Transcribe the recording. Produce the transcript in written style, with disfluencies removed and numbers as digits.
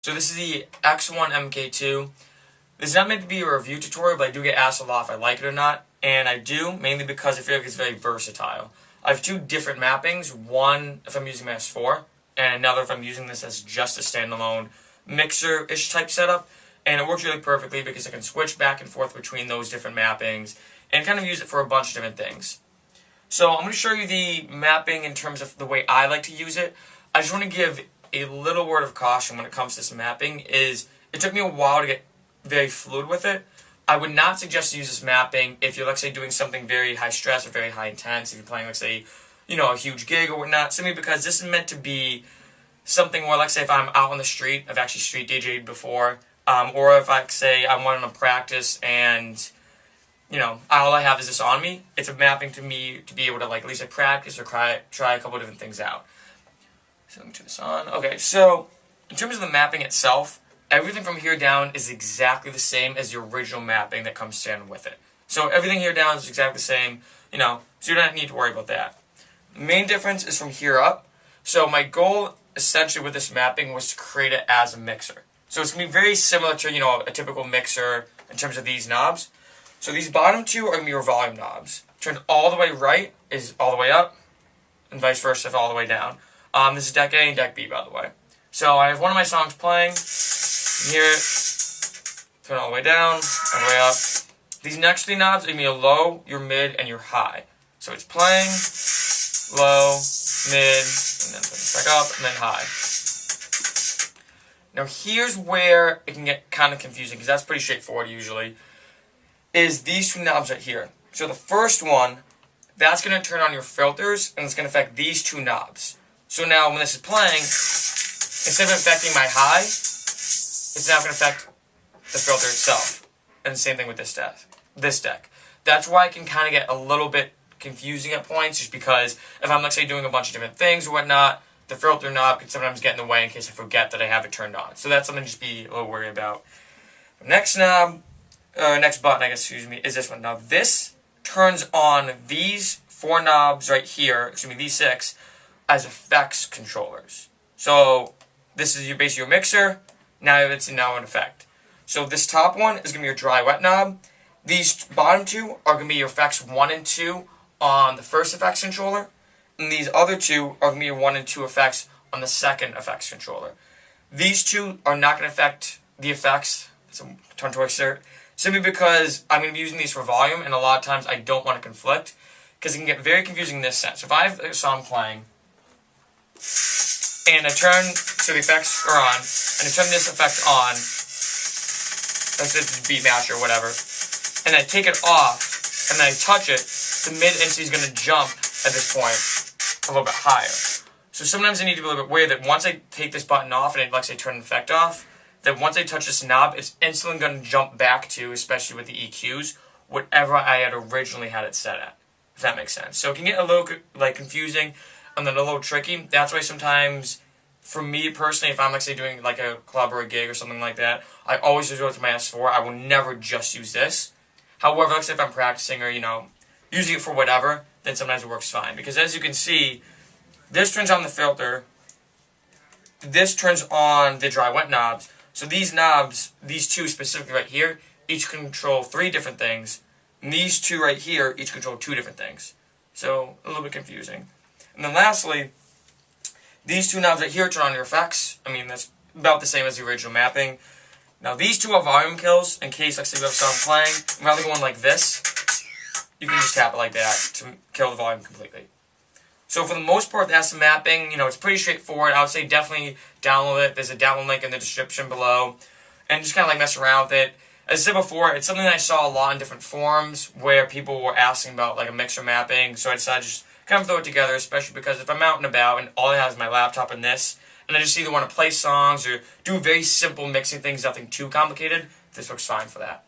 So this is the X1 MK2. This is not meant to be a review tutorial, but I do get asked a lot if I like it or not. And I do, mainly because I feel like it's very versatile. I have two different mappings. One if I'm using my S4, and another if I'm using this as just a standalone mixer-ish type setup. And it works really perfectly because I can switch back and forth between those different mappings and kind of use it for a bunch of different things. So I'm going to show you the mapping in terms of the way I like to use it. I just want to give a little word of caution when it comes to this mapping. Is it took me a while to get very fluid with it. I would not suggest to use this mapping if you're, let's say, doing something very high stress or very high intense. If you're playing, let's say, a huge gig or whatnot. Simply because this is meant to be something where, let's say, if I'm out on the street, I've actually street DJ'd before, or if I say I'm wanting to practice and all I have is this on me. It's a mapping to me to be able to at least practice or try a couple of different things out. So let me turn this on. Okay, so in terms of the mapping itself, everything from here down is exactly the same as the original mapping that comes standard with it. So everything here down is exactly the same, so you don't need to worry about that. The main difference is from here up. So my goal essentially with this mapping was to create it as a mixer. So it's going to be very similar to, a typical mixer in terms of these knobs. So these bottom two are going to be your volume knobs. Turned all the way right is all the way up, and vice versa if all the way down. This is deck A and deck B, by the way. So I have one of my songs playing. You hear it. Turn it all the way down, all the way up. These next three knobs are going to be your low, your mid, and your high. So it's playing, low, mid, and then back up, and then high. Now here's where it can get kind of confusing, because that's pretty straightforward usually, is these two knobs right here. So the first one, that's going to turn on your filters, and it's going to affect these two knobs. So now when this is playing, instead of affecting my high, it's now going to affect the filter itself. And the same thing with this deck. That's why it can kind of get a little bit confusing at points, just because if I'm, let's say, doing a bunch of different things or whatnot, the filter knob can sometimes get in the way in case I forget that I have it turned on. So that's something to just be a little worried about. Next button, is this one. Now this turns on these four knobs right here, these six, as effects controllers. So this is basically your mixer. Now it's now in effect. So this top one is going to be your dry wet knob. These bottom two are going to be your effects 1 and 2 on the first effects controller. And these other two are going to be your 1 and 2 effects on the second effects controller. These two are not going to affect the effects. It's a tongue twister. Simply because I'm going to be using these for volume, and a lot of times I don't want to conflict, because it can get very confusing in this sense. If I have a song playing, and I turn, so the effects are on, and I turn this effect on, let's say it's beat match or whatever, and I take it off, and then I touch it, the mid instantly is going to jump at this point a little bit higher. So sometimes I need to be a little bit aware that once I take this button off, and let's say turn the effect off, that once I touch this knob, it's instantly going to jump back to, especially with the EQs, whatever I had originally had it set at, if that makes sense. So it can get a little confusing and then a little tricky. That's why sometimes, for me personally, if I'm doing a club or a gig or something like that, I always resort to my S4. I will never just use this. However, let's say if I'm practicing or, using it for whatever, then sometimes it works fine. Because as you can see, this turns on the filter, this turns on the dry wet knobs. So these knobs, these two specifically right here, each control 3 different things. And these two right here, each control 2 different things. So a little bit confusing. And then lastly, these two knobs right here turn on your effects. That's about the same as the original mapping. Now these two are volume kills, in case, let's say you have someone playing, rather than going like this, you can just tap it like that to kill the volume completely. So for the most part, that's the mapping. It's pretty straightforward. I would say definitely download it. There's a download link in the description below. And just kind of mess around with it. As I said before, it's something that I saw a lot in different forums where people were asking about a mixer mapping. So I decided to just kind of throw it together, especially because if I'm out and about and all I have is my laptop and this, and I just either want to play songs or do very simple mixing things, nothing too complicated, this works fine for that.